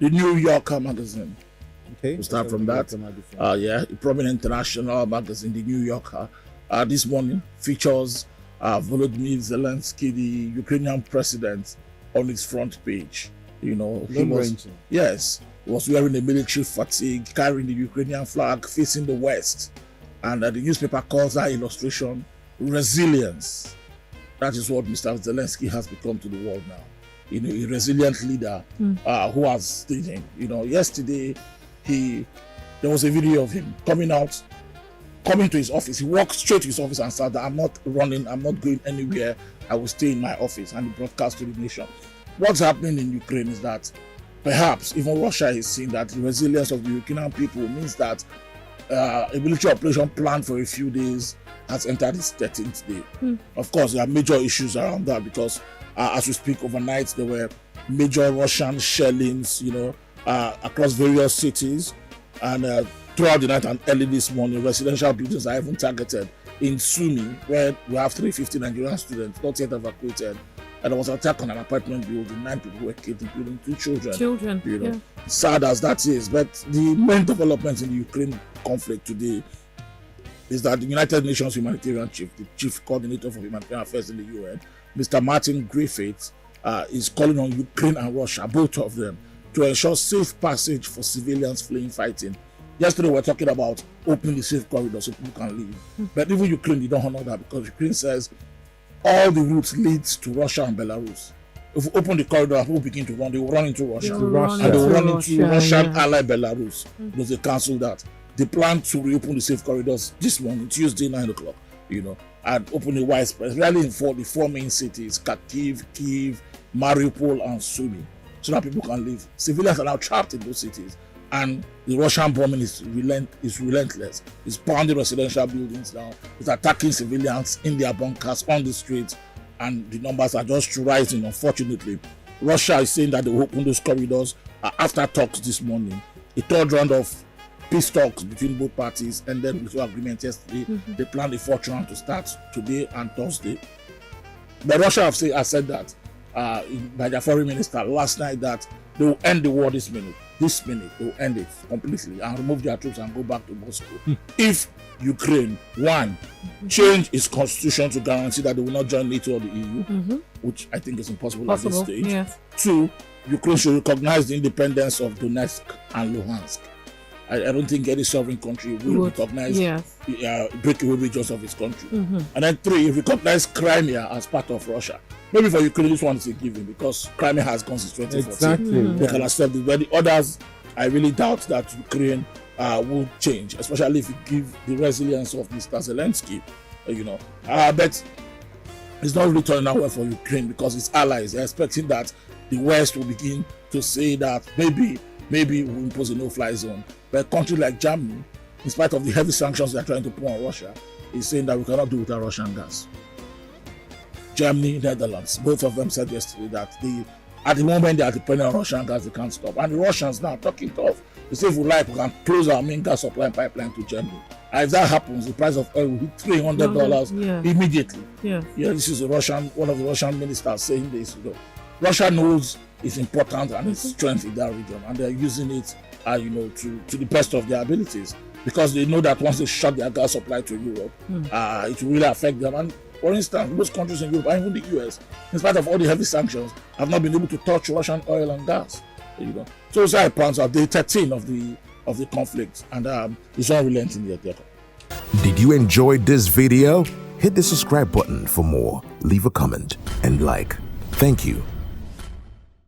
the New Yorker magazine. Okay. We'll start from that. A prominent international magazine, the New Yorker, this morning features Volodymyr Zelensky, the Ukrainian president, on its front page. He was wearing a military fatigue, carrying the Ukrainian flag, facing the West. And the newspaper calls that illustration resilience. That is what Mr. Zelensky has become to the world now. A resilient leader who has stayed. Yesterday, there was a video of him coming to his office. He walked straight to his office and said, I'm not running, I'm not going anywhere, I will stay in my office, and he broadcast to the nation. What's happening in Ukraine is that perhaps even Russia is seeing that the resilience of the Ukrainian people means that a military operation planned for a few days has entered its 13th day. Of course, there are major issues around that because as we speak, overnight there were major Russian shellings, across various cities, and throughout the night and early this morning, residential buildings are even targeted in Sumy, where we have 350 Nigerian students not yet evacuated. And there was an attack on an apartment building. 9 people were killed, including 2 children. Sad as that is, but the main developments in the Ukraine conflict today is that the United Nations humanitarian chief, the chief coordinator for humanitarian affairs in the UN, Mr. Martin Griffiths, is calling on Ukraine and Russia, both of them, to ensure safe passage for civilians fleeing fighting. Yesterday we were talking about opening the safe corridor so people can leave. But even Ukraine, they don't honor that because Ukraine says all the routes leads to Russia and Belarus. If we open the corridor, people begin to run, they will run into Russia. And they will run into Russian ally Belarus because they cancelled that. They plan to reopen the safe corridors this morning, Tuesday, 9 o'clock, and open a widespread, really in the 4 main cities, Kharkiv, Kyiv, Mariupol, and Sumy, so that people can leave. Civilians are now trapped in those cities, and the Russian bombing is relentless. It's pounding residential buildings now. It's attacking civilians in their bunkers on the streets, and the numbers are just rising, unfortunately. Russia is saying that they will open those corridors after talks this morning. A third round of peace talks between both parties, and then with agreement yesterday. They plan the 4th round to start today and Thursday. But Russia has said that by their foreign minister last night that they will end the war this minute. They will end it completely and remove their troops and go back to Moscow. If Ukraine, one, change its constitution to guarantee that they will not join NATO or the EU, which I think is impossible at this stage. Yes. 2, Ukraine should recognize the independence of Donetsk and Luhansk. I don't think any sovereign country will recognize breakaway regions of its country. And then 3, recognize Crimea as part of Russia. Maybe for Ukraine, this one is a given because Crimea has gone since 2014. Exactly. They can accept it. But the others, I really doubt that Ukraine will change, especially if you give the resilience of Mr. Zelensky, But it's not really turning out well for Ukraine because its allies are expecting that the West will begin to say that maybe we'll impose a no-fly zone. But a country like Germany, in spite of the heavy sanctions they're trying to put on Russia, is saying that we cannot do without Russian gas. Germany, Netherlands, both of them said yesterday that at the moment they are depending on Russian gas, they can't stop. And the Russians now talking tough. They say if we like, we can close our main gas supply pipeline to Germany. And if that happens, the price of oil will hit $300 immediately. This is one of the Russian ministers saying this. Russia knows it's important and its strength in that region, and they're using it to the best of their abilities because they know that once they shut their gas supply to Europe, it will really affect them. And for instance, most countries in Europe, and even the US, in spite of all the heavy sanctions, have not been able to touch Russian oil and gas. So it's our plans are day 13 of the conflict, and it's unrelenting yet. Did you enjoy this video? Hit the subscribe button for more, leave a comment, and like. Thank you.